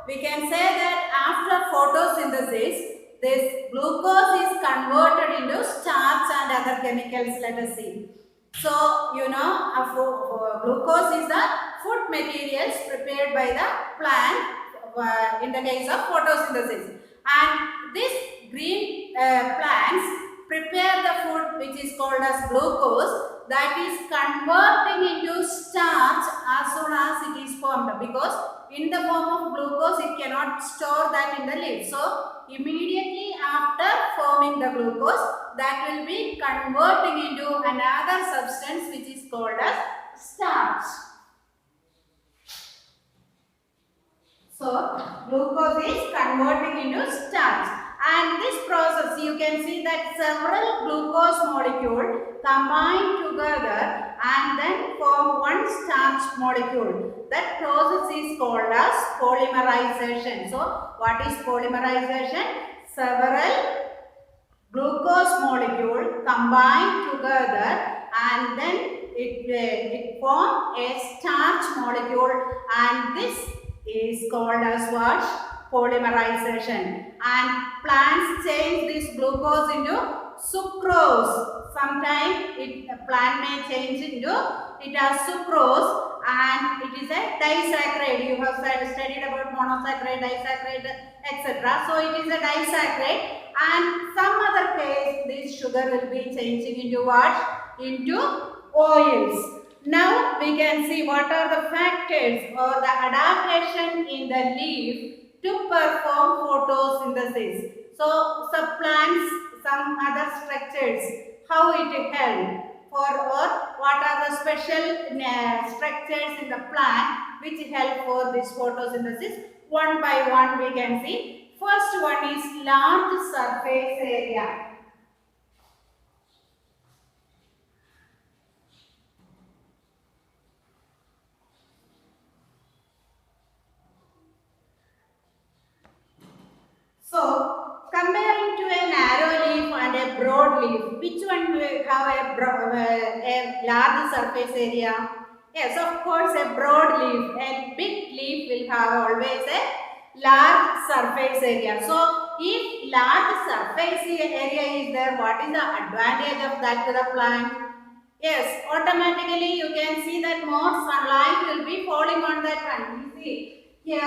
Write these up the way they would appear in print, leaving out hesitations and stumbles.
we can say that after photosynthesis, this glucose is converted into starch and other chemicals. Let us see. So, glucose is the food materials prepared by the plant in the case of photosynthesis. And this green plants prepare the food which is called as glucose, that is converting into starch as soon as it is formed, because in the form of glucose it cannot store that in the leaf. So immediately after forming the glucose, that will be converting into another substance which is called as starch. So glucose is converting into starch, and this process you can see that several glucose molecules combine together and then form one starch molecule. That process is called as polymerization. So what is polymerization? Several glucose molecule combine together and then it form a starch molecule, and this is called as what? Polymerization. And plants change this glucose into sucrose. Sometimes a plant may change into it as sucrose, and it is a disaccharide. You have studied about monosaccharide, disaccharide, etc. So it is a disaccharide, and some other case this sugar will be changing into what? Into oils. Now we can see what are the factors or the adaptation in the leaf to perform photosynthesis. So some plants, some other structures, how it help for, or what are the special structures in the plant which help for this photosynthesis. One by one we can see. First one is large surface area. So, comparing to a narrow leaf and a broad leaf, which one will have a large surface area? Yes, of course, a broad leaf. A big leaf will have always a large surface area. So, if large surface area is there, what is the advantage of that to the plant? Yes, automatically you can see that more sunlight will be falling on that one. You see, here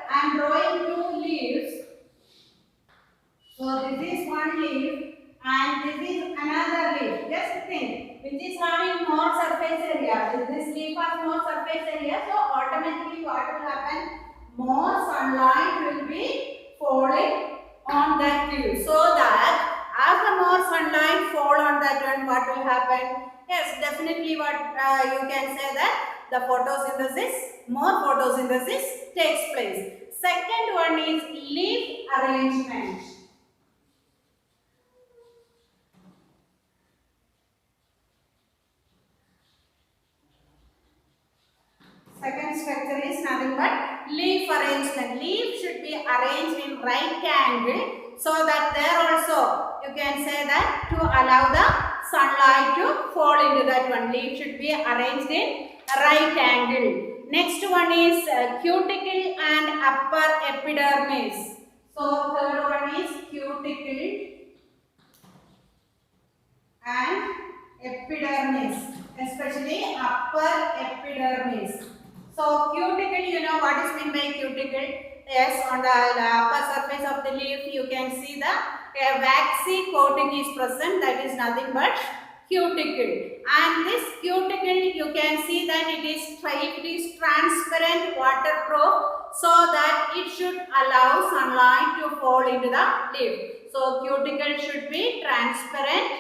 I am drawing two leaves. So this is one leaf and this is another leaf. Just think, which is having more surface area. This leaf has more surface area, so automatically what will happen? More sunlight will be falling on that leaf. So that as the more sunlight fall on that one, what will happen? Yes, definitely what you can say that the photosynthesis, more photosynthesis takes place. Second one is leaf arrangement. Second structure is nothing but leaf arrangement. Leaf should be arranged in right angle, so that there also you can say that to allow the sunlight to fall into that one. Leaf should be arranged in right angle. Next one is cuticle and upper epidermis. So third one is cuticle and epidermis, especially upper epidermis. So cuticle, you know what is meant by cuticle? Yes, on the upper surface of the leaf you can see the waxy coating is present, that is nothing but cuticle. And this cuticle you can see that it is transparent, waterproof, so that it should allow sunlight to fall into the leaf. So cuticle should be transparent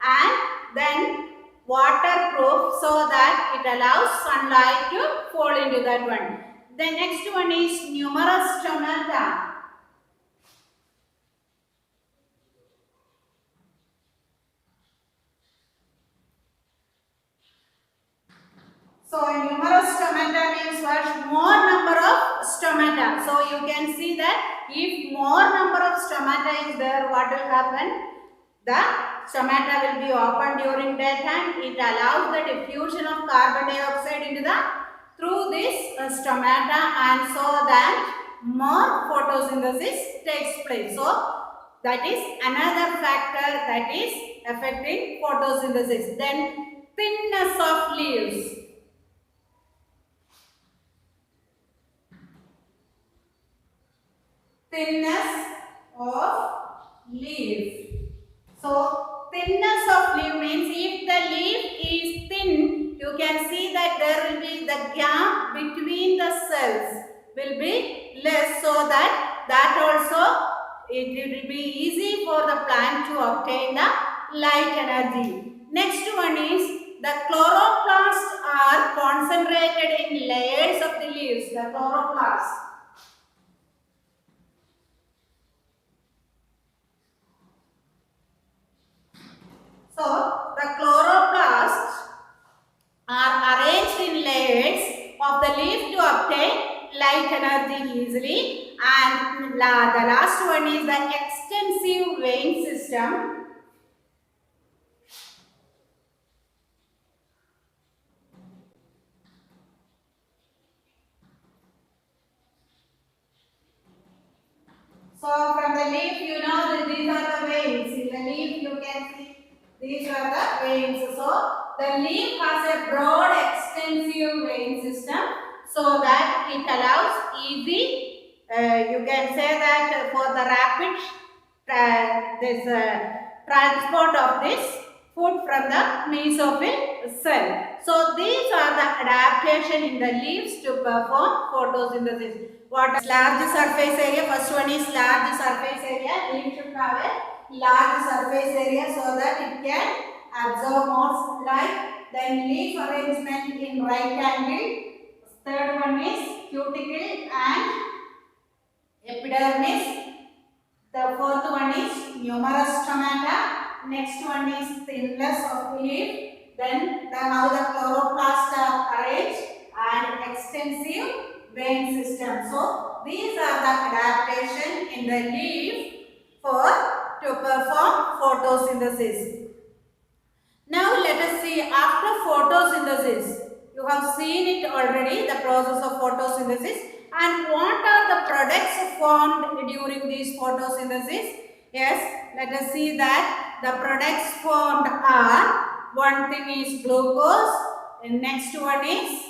and then waterproof, so that it allows sunlight to fall into that one. The next one is numerous stomata. So numerous stomata means what? More number of stomata. So you can see that if more number of stomata is there, what will happen? The stomata will be open during daytime. It allows the diffusion of carbon dioxide into the through this stomata, and so that more photosynthesis takes place. So that is another factor that is affecting photosynthesis. Then thinness of leaves. Thinness of leaf. So thinness of leaf means if the leaf is thin, you can see that there will be the gap between the cells will be less, so that also it will be easy for the plant to obtain the light energy. Next one is the chloroplasts are concentrated in layers of the leaves. The chloroplasts. So the chloroplasts are arranged in layers of the leaf to obtain light energy easily. And the last one is the extensive vein system. So from the leaf, you know that these are the veins. In the leaf, you can see these are the veins. So the leaf has a broad extensive vein system, so that it allows easy, you can say that for the rapid transport of this food from the mesophyll cell. So these are the adaptation in the leaves to perform photosynthesis. What is large surface area? First one is large surface area. Leaf should have a large surface area so that it can absorb more light. Then leaf arrangement in right angle. Third one is cuticle and epidermis. The fourth one is numerous stomata. Next one is thinness of the leaf. Then how the chloroplasts are arranged and extensive vein system. So these are the adaptation in the leaf to perform photosynthesis. Now let us see after photosynthesis. You have seen it already, the process of photosynthesis. And what are the products formed during this photosynthesis? Yes, let us see that the products formed are, one thing is glucose, and next one is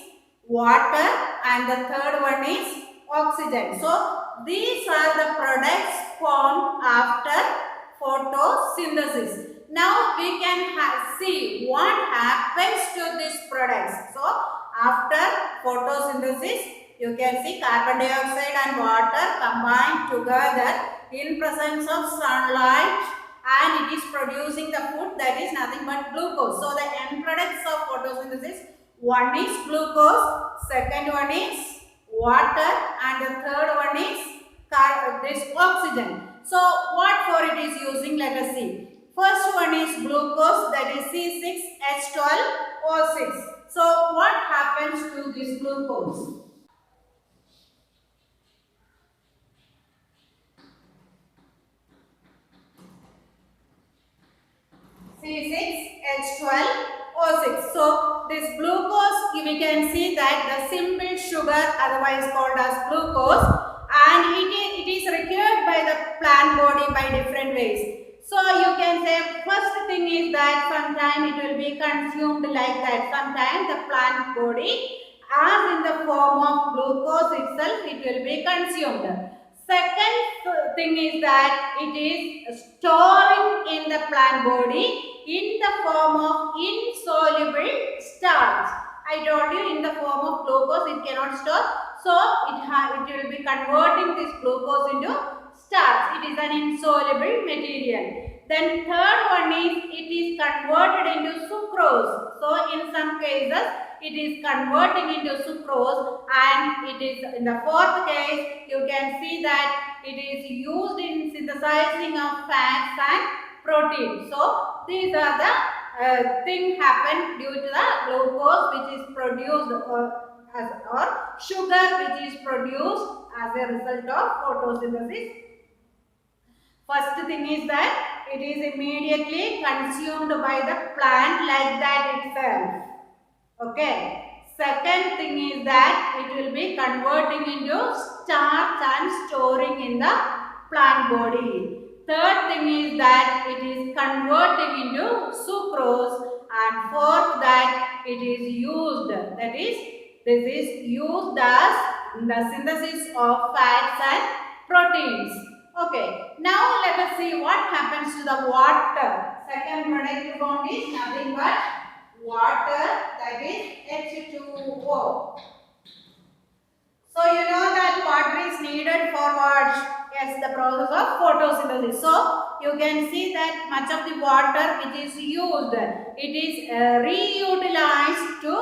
water, and the third one is oxygen. So these are the products formed after photosynthesis. Now we can see what happens to these products. So after photosynthesis, you can see carbon dioxide and water combined together in presence of sunlight, and it is producing the food that is nothing but glucose. So the end products of photosynthesis, one is glucose, second one is water, and the third one is this oxygen. So what for it is using, let us see. First one is glucose, that is C6H12O6. So what happens to this glucose? C6H12O6. So this glucose, we can see that the simple sugar, otherwise called as glucose, and it is required by the plant body by different ways. So you can say first thing is that sometimes it will be consumed like that. Sometimes the plant body, as in the form of glucose itself, it will be consumed. Second thing is that it is storing in the plant body in the form of insoluble starch. I told you in the form of glucose it cannot store. So it will be converting this glucose into starch. It is an insoluble material. Then third one is it is converted into sucrose. So in some cases it is converting into sucrose, and it is in the fourth case you can see that it is used in synthesizing of fats and protein. So these are the thing happen due to the glucose which is produced or sugar which is produced as a result of photosynthesis. First thing is that it is immediately consumed by the plant like that itself. Okay. Second thing is that it will be converting into starch and storing in the plant body. Third thing is that it is converting into sucrose, and fourth that it is used, that is this is used as the synthesis of fats and proteins. Okay, now let us see what happens to the water. Second product formed is nothing but water, that is H2O. So you know that water is needed for what? Yes, the process of photosynthesis. So you can see that much of the water which is used, it is reutilized to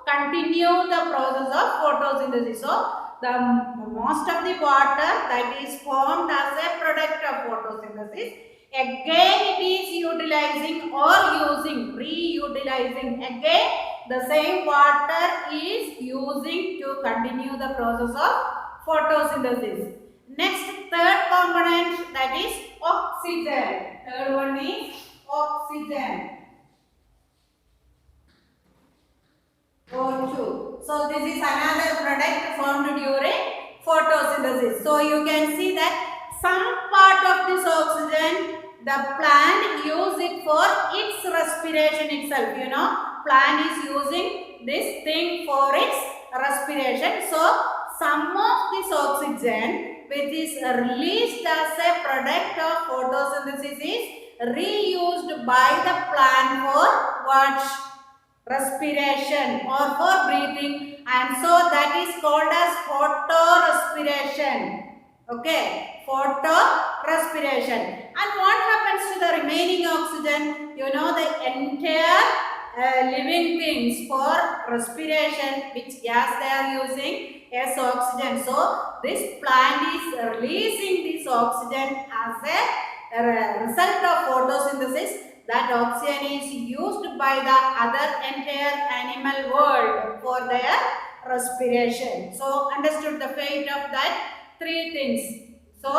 continue the process of photosynthesis. So the most of the water that is formed as a product of photosynthesis, again it is utilizing or using, reutilizing again the same water is using to continue the process of photosynthesis. Next, third component, that is oxygen. Third one is oxygen. O2. So this is another product formed during photosynthesis. So you can see that some part of this oxygen, the plant use it for its respiration itself. You know, plant is using this thing for its respiration. So some of this oxygen which is released as a product of photosynthesis is reused by the plant for what? Respiration or for breathing, and so that is called as photorespiration. Okay, photorespiration. And what happens to the remaining oxygen? You know, the entire living things for respiration, which gas they are using? Yes, oxygen. So this plant is releasing this oxygen as a result of photosynthesis. That oxygen is used by the other entire animal world for their respiration. So understood the fate of that three things. So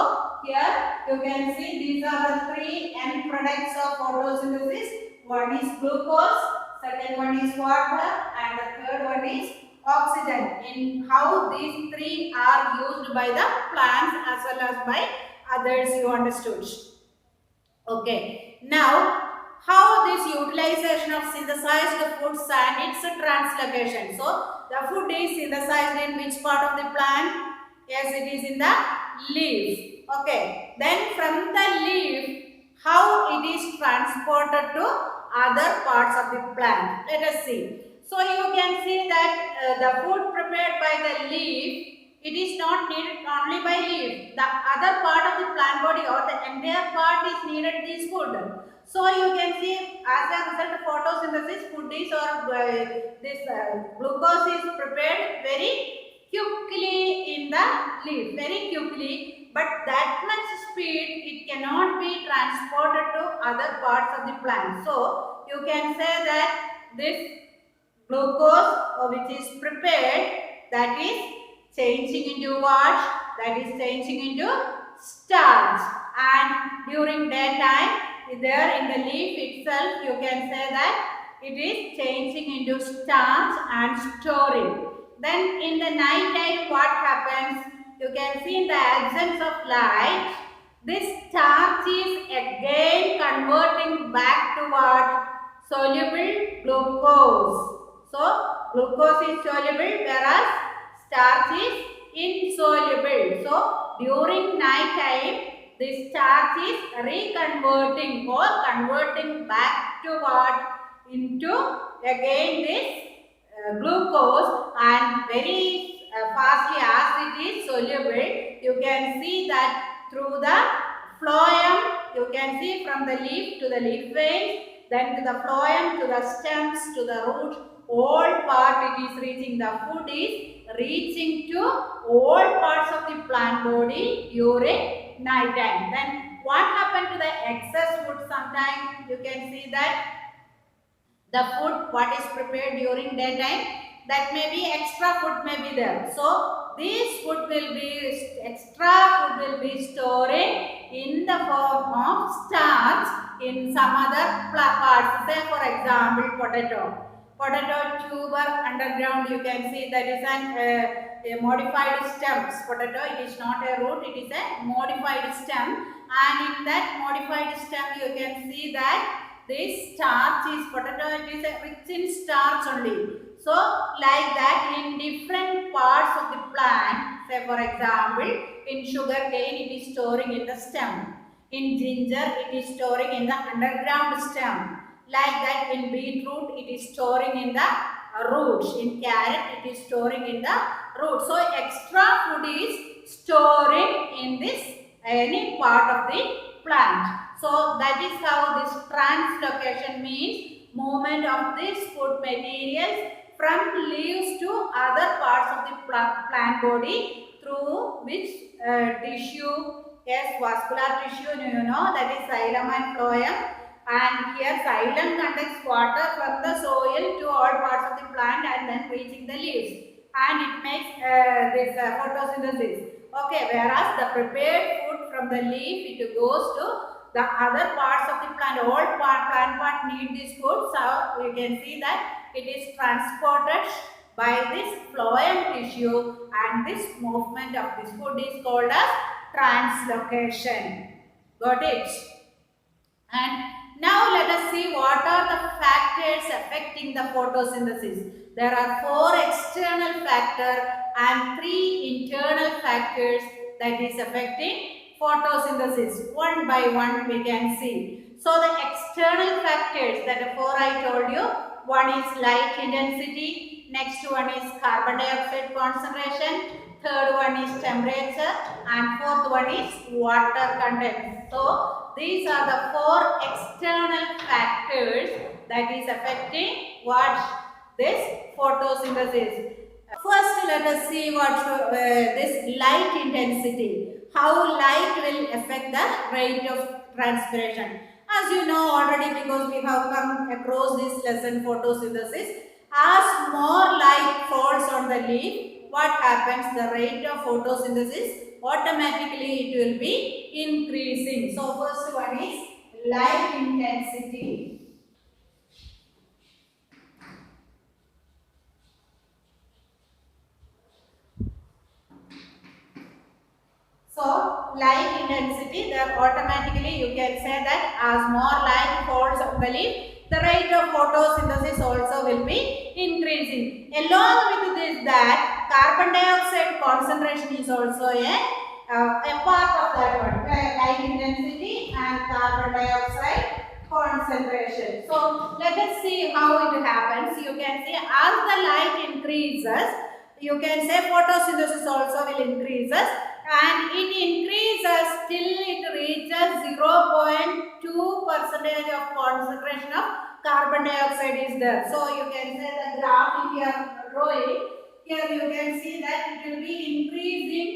here you can see these are the three end products of photosynthesis. One is glucose, second one is water, and the third one is oxygen. In how these three are used by the plants as well as by others, you understood. Okay, now how this utilization of synthesized foods and its translocation. So the food is synthesized in which part of the plant? Yes, it is in the leaf. Okay, then from the leaf, how it is transported to other parts of the plant. Let us see. So you can see that the food prepared by the leaf, it is not needed only by leaf. The other part of the plant body or the entire part is needed this food. So you can see as a result of photosynthesis, food is or this glucose is prepared very quickly in the leaf, very quickly, but that much speed it cannot be transported to other parts of the plant. So you can say that this glucose which is prepared, that is changing into what? That is changing into starch, and during daytime there in the leaf itself you can say that it is changing into starch and storing. Then in the night time what happens? You can see in the absence of light, this starch is again converting back to what? Soluble glucose. So glucose is soluble whereas starch is insoluble. So during night time this starch is reconverting or converting back to what? Into again this glucose, and very fastly as it is soluble, you can see that through the phloem, you can see from the leaf to the leaf veins, then to the phloem, to the stems, to the root, all part it is reaching. The food is reaching to all parts of the plant body during night time. Then what happened to the excess food? Sometimes you can see that the food what is prepared during daytime, that may be extra food may be there. So this food will be extra food will be storing in the form of starch in some other parts. Say for example potato. Potato tuber underground, you can see that is a modified stems. Potato, it is not a root, it is a modified stem. And in that modified stem, you can see that this starch is potato, it is rich in starch only. So, like that, in different parts of the plant, say for example, in sugar cane, it is storing in the stem. In ginger, it is storing in the underground stem. Like that, in beetroot, it is storing in the roots. In carrot, it is storing in the roots. So, extra food is storing in this any part of the plant. So, that is how this translocation means movement of these food materials from leaves to other parts of the plant body through which tissue, yes, vascular tissue, you know, that is xylem and phloem. And here xylem conducts water from the soil to all parts of the plant and then reaching the leaves. And it makes this photosynthesis. Okay, whereas the prepared food from the leaf, it goes to the other parts of the plant. All plant part need this food. So you can see that it is transported by this phloem tissue, and this movement of this food is called as translocation. Got it? And now let us see what are the factors affecting the photosynthesis. There are 4 external factors and 3 internal factors that is affecting photosynthesis. One by one we can see. So the external factors, that 4 I told you, one is light intensity, next one is carbon dioxide concentration, third one is temperature, and fourth one is water content. So these are the 4 external factors that is affecting what? This photosynthesis. First, let us see what this light intensity. How light will affect the rate of transpiration. As you know already, because we have come across this lesson, photosynthesis. As more light falls on the leaf, what happens? The rate of photosynthesis automatically it will be increasing. So first one is light intensity. So light intensity, that automatically you can say that as more light falls on the leaf, the rate of photosynthesis also will be increasing. Along with this, that carbon dioxide concentration is also a part of that one, light intensity and carbon dioxide concentration. So let us see how it happens. You can see as the light increases, you can say photosynthesis also will increases, and it increases till it reaches 0.2% of concentration of carbon dioxide is there. So you can say the graph if you are drawing, here you can see that it will be increasing,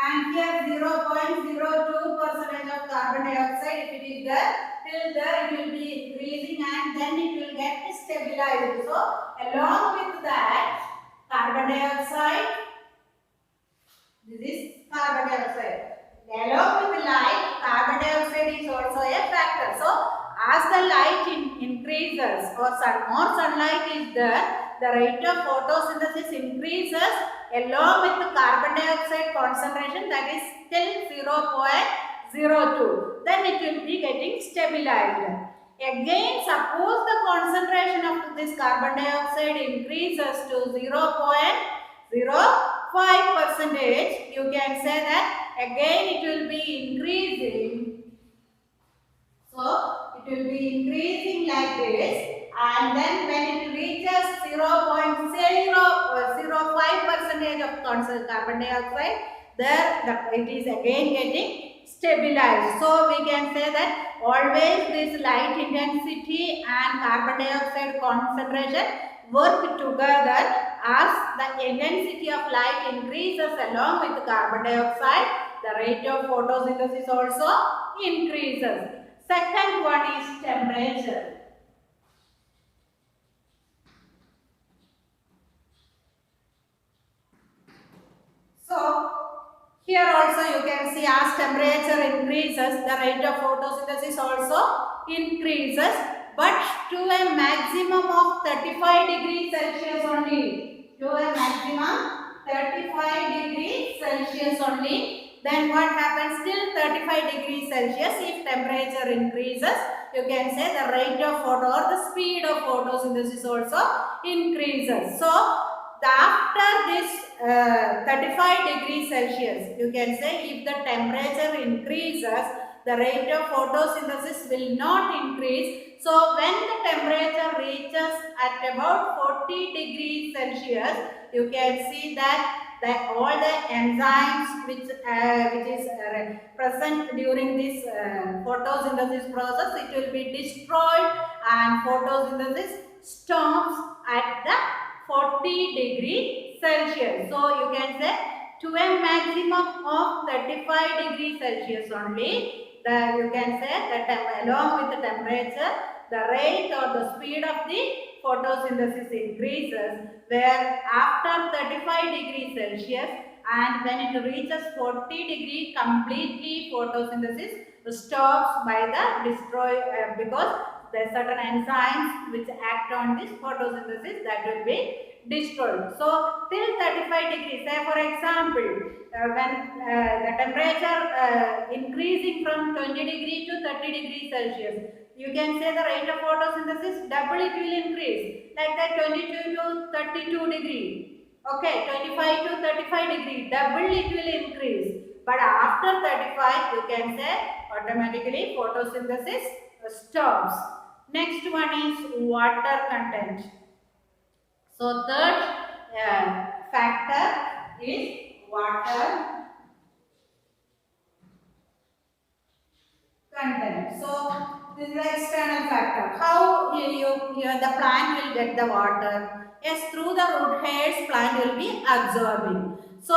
and here 0.02% of carbon dioxide, if it is there, till there it will be increasing, and then it will get stabilized. So along with that, carbon dioxide, this is carbon dioxide. Along with the light, carbon dioxide is also a factor. So as the light increases or more sunlight is there, the rate of photosynthesis increases along with the carbon dioxide concentration, that is still 0.02. Then it will be getting stabilized. Again, suppose the concentration of this carbon dioxide increases to 0.05%, you can say that again it will be increasing. So it will be increasing like this, and then when it reaches 0.05% of carbon dioxide, there it is again getting stabilized. So we can say that always this light intensity and carbon dioxide concentration work together. As the intensity of light increases along with carbon dioxide, the rate of photosynthesis also increases. Second one is temperature. So here also you can see as temperature increases, the rate of photosynthesis also increases. but to a maximum of 35 degrees Celsius only. To a maximum 35 degrees Celsius only. Then what happens? Till 35 degrees Celsius, if temperature increases, you can say the rate of photo or the speed of photosynthesis also increases. So after this 35 degrees Celsius, you can say if the temperature increases, the rate of photosynthesis will not increase. So when the temperature reaches at about 40 degrees Celsius, you can see that all the enzymes which is present during this photosynthesis process, it will be destroyed and photosynthesis stops at the 40 degree Celsius. So you can say to a maximum of 35 degrees Celsius only, you can say that along with the temperature, the rate or the speed of the photosynthesis increases, where after 35 degrees Celsius and when it reaches 40 degree, completely photosynthesis stops by the because there are certain enzymes which act on this photosynthesis that will be destroyed. So till 35 degrees, say for example, when the temperature increasing from 20 degree to 30 degrees Celsius, you can say the rate of photosynthesis double it will increase, like that 22 to 32 degree. Okay, 25 to 35 degree, double it will increase. But after 35, you can say automatically photosynthesis stops. Next one is water content. So third factor is water content. So this is the external factor. How the plant will get the water? Yes, through the root hairs, plant will be absorbing. So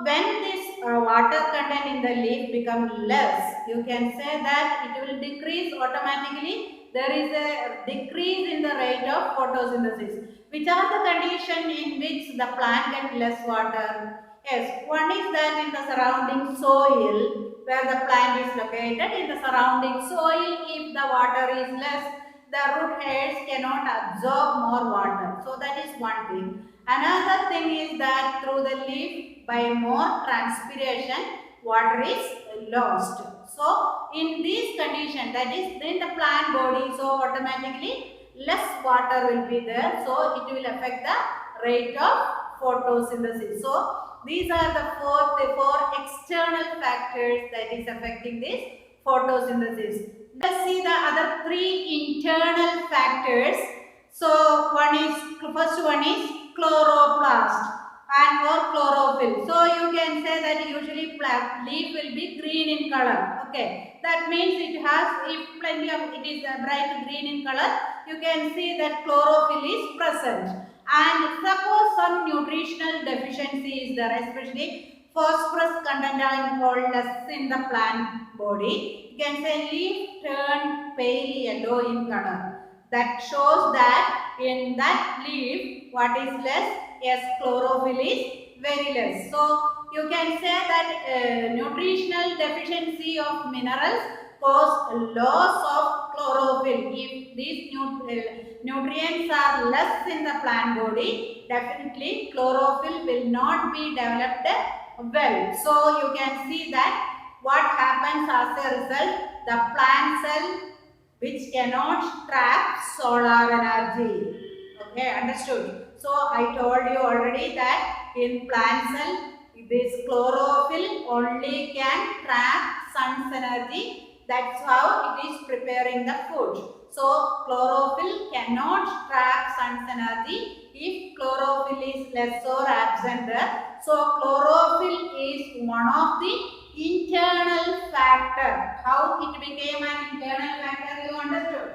when this water content in the leaf become less, you can say that it will decrease automatically. There is a decrease in the rate of photosynthesis. Which are the conditions in which the plant gets less water? Yes, one is that in the surrounding soil where the plant is located, in the surrounding soil, if the water is less, the root hairs cannot absorb more water. So that is one thing. Another thing is that through the leaf, by more transpiration, water is lost. So in these conditions, that is in the plant body, so automatically less water will be there, so it will affect the rate of photosynthesis. So these are the four external factors that is affecting this photosynthesis. Let's see the other three internal factors. So first one is chloroplast and or chlorophyll. So you can say that usually leaf will be green in color. Okay, that means it has, if plenty of it is bright green in color, you can see that chlorophyll is present. And suppose some nutritional deficiency is there, especially phosphorus content are less in the plant body, you can say leaf turn pale yellow in color. That shows that in that leaf, what is less? Yes, chlorophyll is very less. So you can say that nutritional deficiency of minerals cause loss of chlorophyll. If these nutrients are less in the plant body, definitely chlorophyll will not be developed well. So you can see that what happens as a result, the plant cell which cannot trap solar energy. Okay, understood? So I told you already that in plant cell, this chlorophyll only can trap sun's energy. That's how it is preparing the food. So chlorophyll cannot trap sun's energy if chlorophyll is less or absent there. So chlorophyll is one of the internal factor. How it became an internal factor, you understood?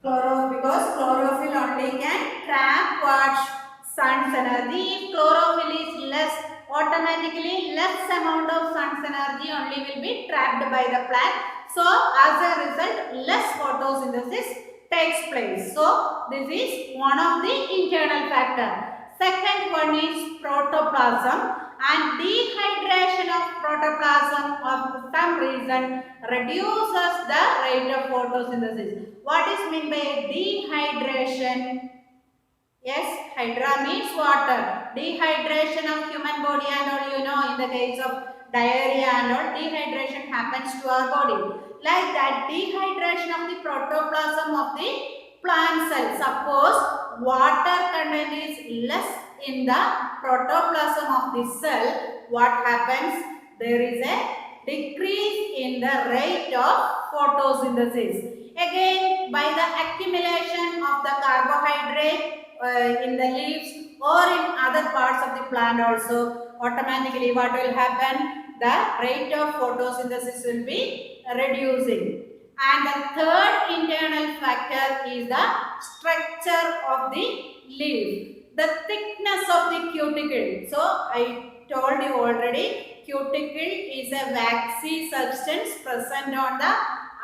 Because chlorophyll only can trap what? Sun's energy. If chlorophyll is less, automatically less amount of sun's energy only will be trapped by the plant. So as a result, less photosynthesis takes place. So this is one of the internal factor. Second one is protoplasm, and dehydration of protoplasm for some reason reduces the rate of photosynthesis. What is meant by dehydration? Yes, hydra means water. Dehydration of human body and all, in the case of diarrhea and all, dehydration happens to our body. Like that, dehydration of the protoplasm of the plant cell. Suppose water content is less in the protoplasm of the cell, what happens? There is a decrease in the rate of photosynthesis. Again, by the accumulation of the carbohydrate in the leaves or in other parts of the plant also, automatically what will happen? The rate of photosynthesis will be reducing. And the third internal factor is the structure of the leaf, the thickness of the cuticle. So I told you already, cuticle is a waxy substance present on the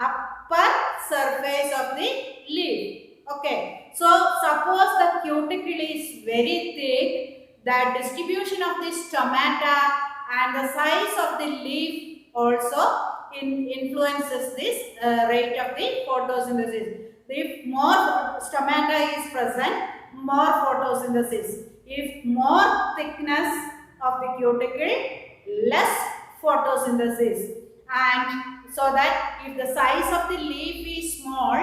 upper surface of the leaf. Okay, so suppose the cuticle is very thick, the distribution of the stomata and the size of the leaf also influences this rate of the photosynthesis. If more stomata is present, more photosynthesis. If more thickness of the cuticle, less photosynthesis. And so that if the size of the leaf is small,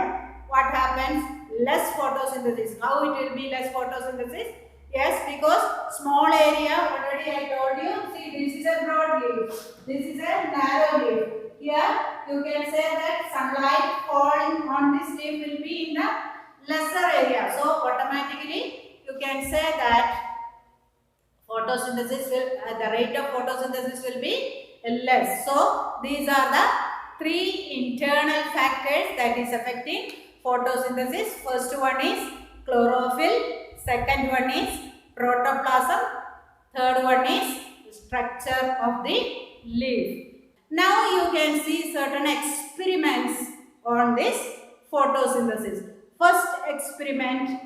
what happens? Less photosynthesis. How it will be less photosynthesis? Yes, because small area, already I told you, see this is a broad leaf, this is a narrow leaf. Here you can say that sunlight falling on this leaf will be in the lesser area. So automatically you can say that photosynthesis will, the rate of photosynthesis will be less. So these are the three internal factors that is affecting photosynthesis. First one is chlorophyll, second one is protoplasm, third one is structure of the leaf. Now you can see certain experiments on this photosynthesis. First experiment,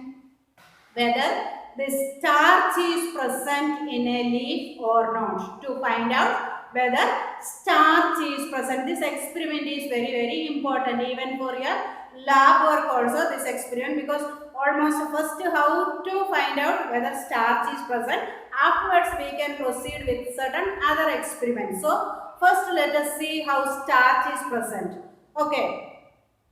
whether the starch is present in a leaf or not, to find out whether starch is present. This experiment is very important even for your lab work also, this experiment, because almost first how to find out whether starch is present, afterwards we can proceed with certain other experiments. So first let us see how starch is present. Okay,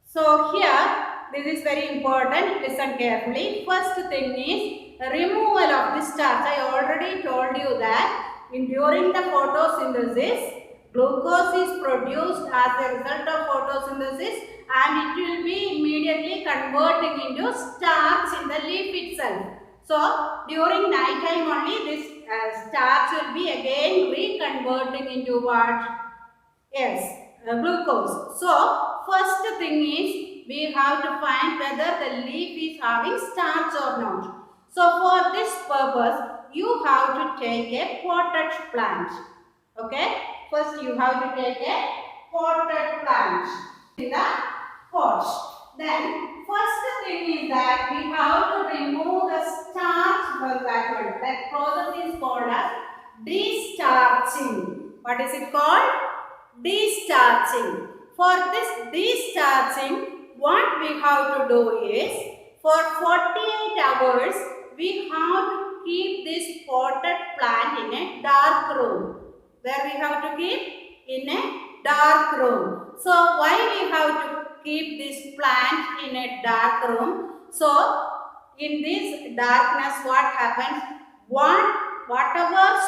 so here this is very important, listen carefully. First thing is removal of the starch. I already told you that during the photosynthesis, glucose is produced as a result of photosynthesis and it will be immediately converting into starch in the leaf itself. So during night time only this starch will be again reconverting into what? Yes, glucose. So first thing is we have to find whether the leaf is having starch or not. So for this purpose you have to take a potted plant. Okay, first you have to take a potted plant in the pot. Then first thing is that we have to remove the starch from that one. That process is called as destarching. What is it called? Destarching. For this destarching, what we have to do is, for 48 hours, we have to keep this potted plant in a dark room. Where we have to keep? In a dark room. So why we have to keep this plant in a dark room? So in this darkness what happens? Whatever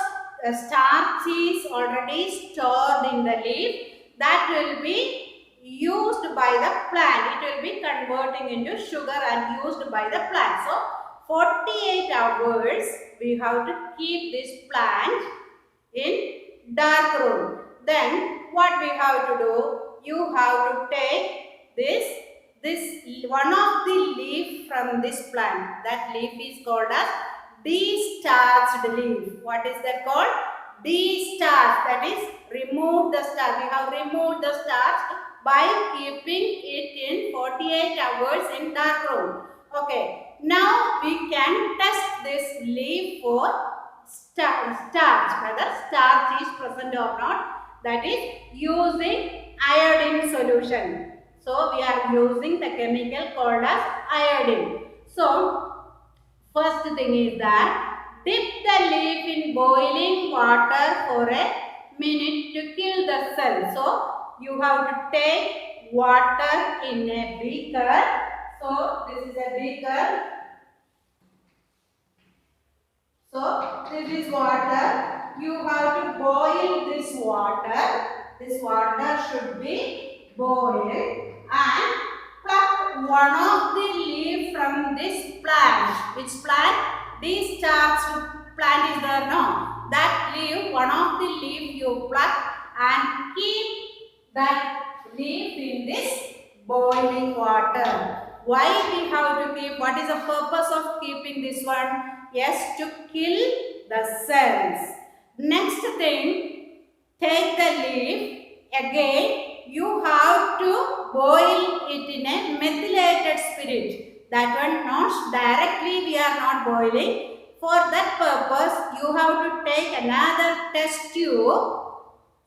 starch is already stored in the leaf, that will be used by the plant. It will be converting into sugar and used by the plant. So 48 hours we have to keep this plant in dark room. Then what we have to do? You have to take this one of the leaf from this plant. That leaf is called as destarched leaf. What is that called? Destarched. That is, remove the starch. We have removed the starch by keeping it in 48 hours in dark room. Okay. Now we can test this leaf for starch, whether starch is present or not. That is using iodine solution. So we are using the chemical called as iodine. So first thing is that dip the leaf in boiling water for a minute to kill the cell. So you have to take water in a beaker. So this is a beaker. So this is water. You have to boil this water. This water should be boiled and pluck one of the leaf from this plant. Which plant? This starch plant is there, no? That leaf, one of the leaf you pluck and keep that leaf in this boiling water. Why we have to keep? What is the purpose of keeping this one? Yes, to kill the cells. Next thing, take the leaf. Again, you have to boil it in a methylated spirit. That one not directly we are not boiling. For that purpose, you have to take another test tube.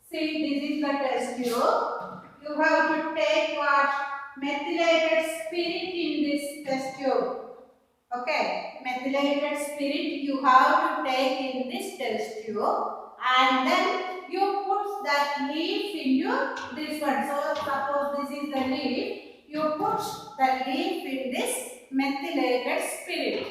See, this is the test tube. You have to take what? Methylated spirit in this test tube. Okay, methylated spirit you have to take in this test tube and then you put that leaf into this one. So suppose this is the leaf, you put the leaf in this methylated spirit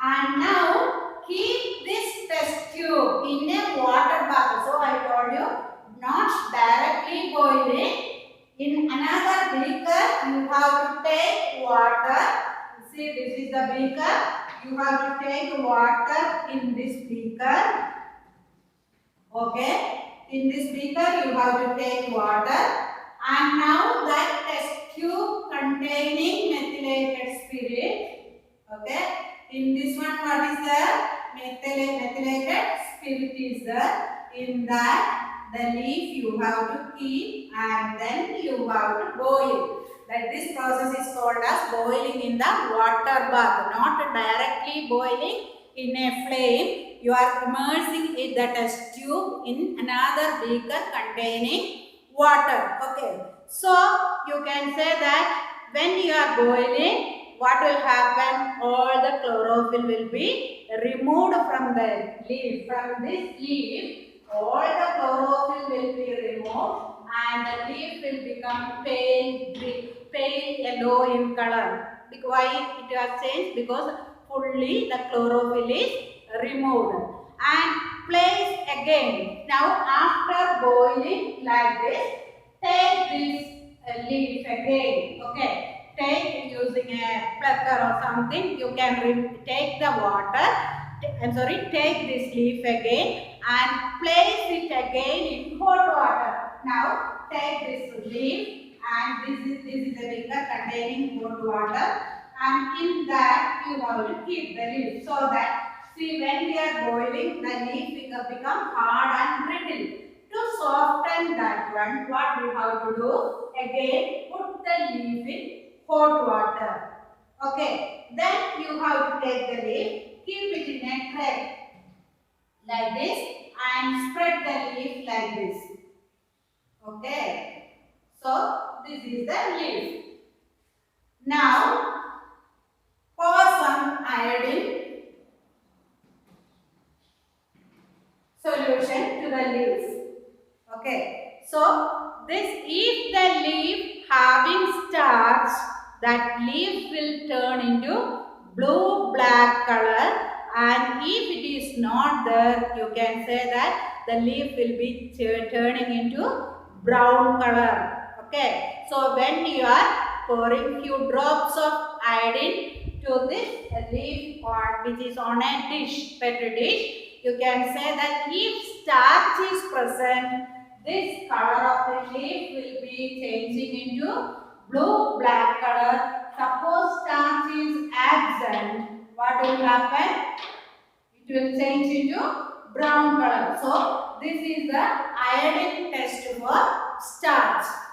and now keep this test tube in a water bath. So I told you not directly boiling. In another beaker you have to take water. See, this is the beaker. You have to take water in this beaker. Okay. In this beaker, you have to take water. And now that test tube containing methylated spirit. Okay. In this one, what is there? Methylated spirit is there. In that, the leaf you have to keep and then you have to boil. That this process is called as boiling in the water bath, not directly boiling in a flame. You are immersing the test tube in another beaker containing water. Okay. So you can say that when you are boiling, what will happen? All the chlorophyll will be removed from the leaf. From this leaf, all the chlorophyll will be removed and the leaf will become pale green, pale yellow in color. Why it has changed? Because fully the chlorophyll is removed. And place again. Now after boiling like this, take this leaf again. Okay. Take using a plucker or something. You can take the water. Take this leaf again and place it again in hot water. Now take this leaf and this is a beaker containing hot water and in that you have to keep the leaf so that see when we are boiling the leaf will become hard and brittle. To soften that one, what we have to do? Again put the leaf in hot water. Okay, then you have to take the leaf, keep it in a tray like this and spread the leaf like this. Okay, so this is the leaf. Now pour some iodine solution to the leaves. Okay, so this if the leaf having starch, that leaf will turn into blue black color, and if it is not there, you can say that the leaf will be turning into brown color. Okay, so when you are pouring few drops of iodine to this leaf or which is on a dish, petri dish, you can say that if starch is present, this color of the leaf will be changing into blue black color. Suppose starch is absent, what will happen? It will change into brown color. So this is the iodine test for starch.